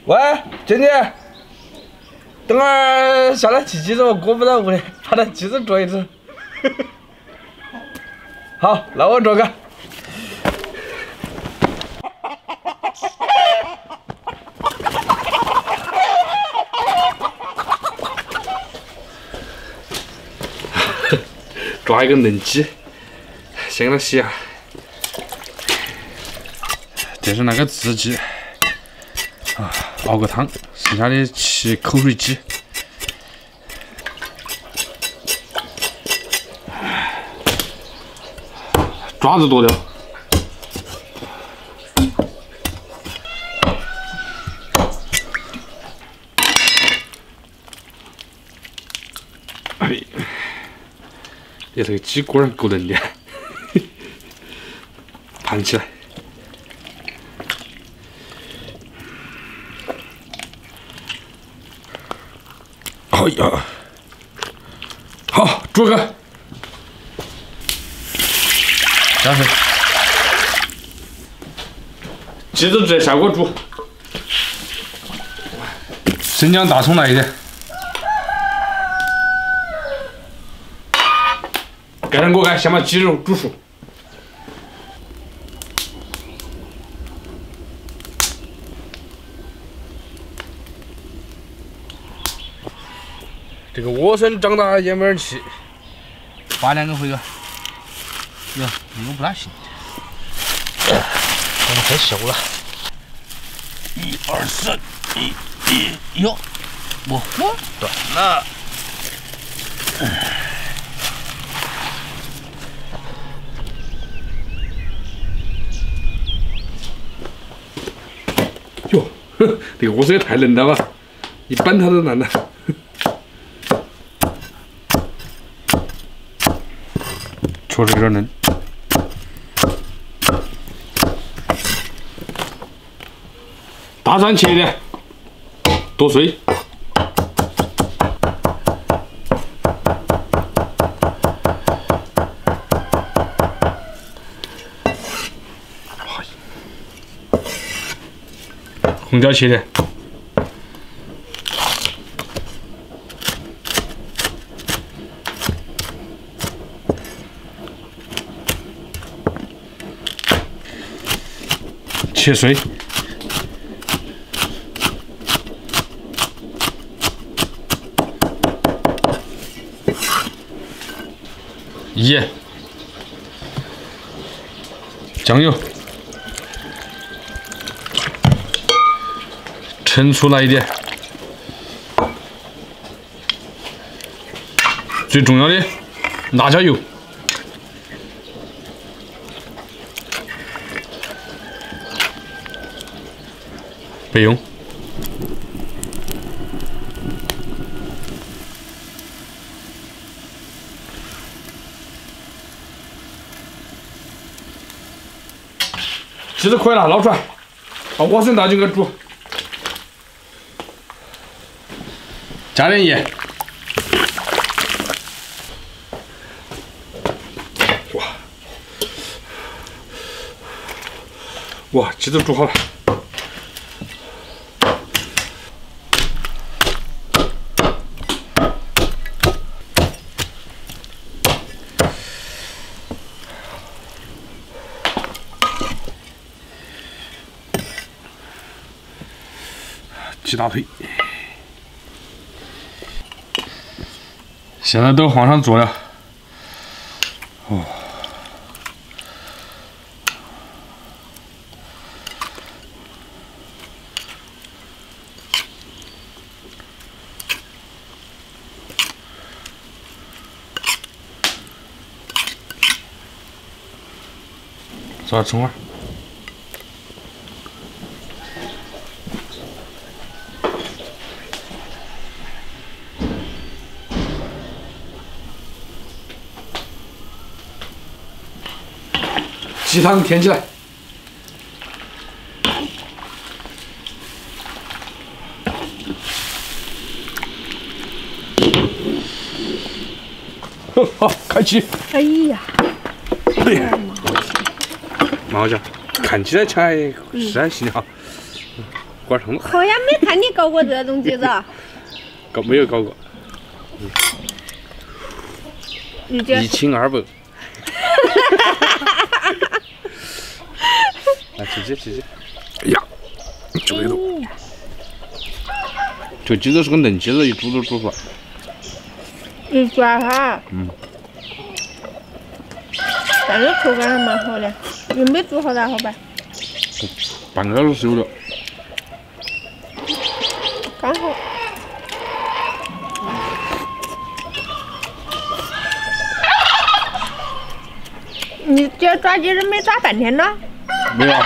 喂，经理，等会儿下来骑机子，我过不到屋里，把那机子坐一坐。好，那我坐个。抓一个嫩鸡，先给它洗下。这是那个雉鸡，熬个汤，剩下的吃口水鸡。爪子剁掉。哎，这个鸡果然够嫩的，盘起来。哎呀，好，煮个，加水，鸡子直接下锅煮，生姜、大葱来一点，盖上锅盖，先把鸡肉煮熟。这个莴笋长大也没人吃，拔2个回个，哟，那个不大行，我们太熟了。1、2、3，哟，我断了。哟，这个莴笋也太嫩了吧，一扳它都烂了。确实有点嫩。大蒜切点，剁碎。红椒切点。切碎，盐、酱油，盛出来一点，最重要的辣椒油。备用。鸡子可以了，捞出来，把莴笋倒进去煮，加点盐。哇，鸡子煮好了。鸡大腿，现在都往上做了。哦，抓葱花。鸡汤添起来，好，开启。哎呀，哎呀，蛮好吃，看起来吃还是还行的哈。管成了。好像没看你搞过这东西的。没有搞过。1清2白。来，吃鸡。哎呀，就这种。这鸡肉是个嫩鸡肉，一煮都煮出来。一抓哈。但是口感还蛮好的，你没煮好咋好办？半个小时有了。刚好。你这抓鸡是没抓半天呢？没有啊，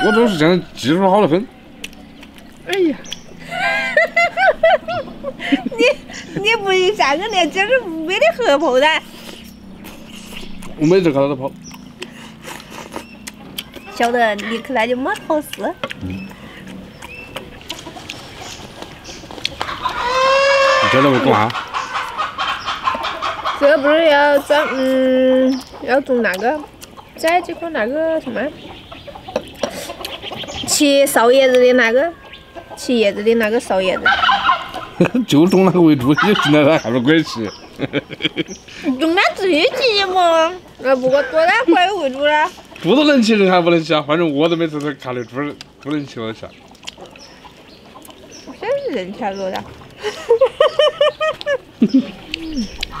我都是这样技术好得很。哎呀，你不一下个那鸡是没得合泡的。我每次看到都跑。晓得立刻那就没好事。你晓得我干嘛？这不是要要种那个摘几颗那个什么切少叶子的那个切叶子的那个少叶子。就种那个为主，你现在还不关系。种点自己吃嘛，不过多点怪为主了。猪都能吃，人还不能吃啊？反正我都每次都看那猪不能吃，我吃。真是人吃肉的。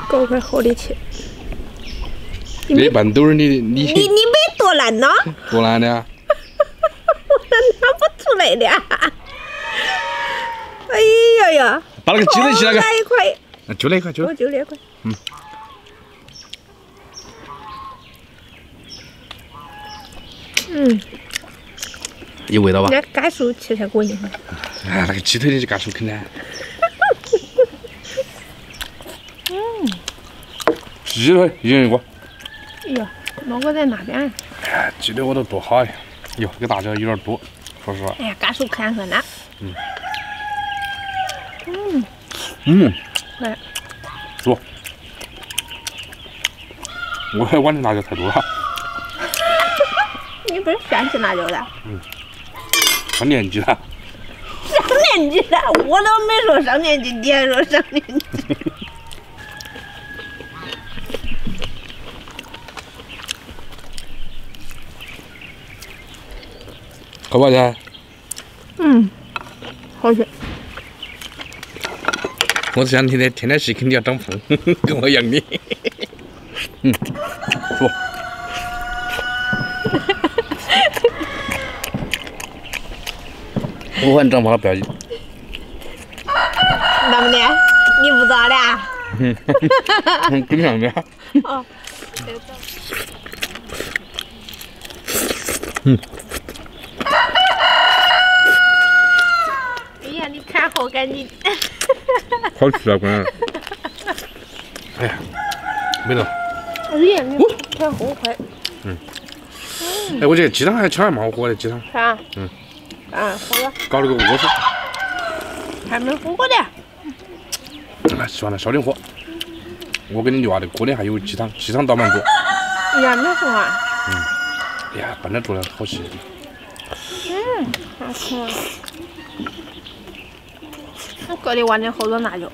搞块好的吃。那半兜儿你没剁烂呢？多烂的啊！我拿不出来的。哎呀呀！把那个鸡腿起那个。那一块。就那块，就那块。有味道吧？那干薯吃才过瘾。哎，那个鸡腿你就干薯啃呢？鸡腿赢一个。哎呀，那我在那边。哎，鸡腿我都剁好呀。哟，这个大椒有点多，说实话。哎呀，干薯看看呢。快。多。我还碗里辣椒太多了。你不是喜欢吃辣椒的？上年纪了。上年纪了，我都没说上年纪，你还说上年纪。好不好吃？好吃。我只想天天吃，肯定要长胖，跟我一样的。说。我反正长胖了不要紧。那么的，你不咋的？跟上的。哦。哎呀，你看好干净。好吃啊，关键。哎呀，没了。哎呀，你看好快。哎，我这个鸡汤还吃还蛮火的，鸡汤。啥？好了。搞了个窝头。还没火过的。哎，算了，烧点火。我跟你聊的，锅里还有鸡汤倒蛮多。哎呀，没红啊。哎呀，拌着做的好吃。好吃啊。我搁里挖点好多辣椒。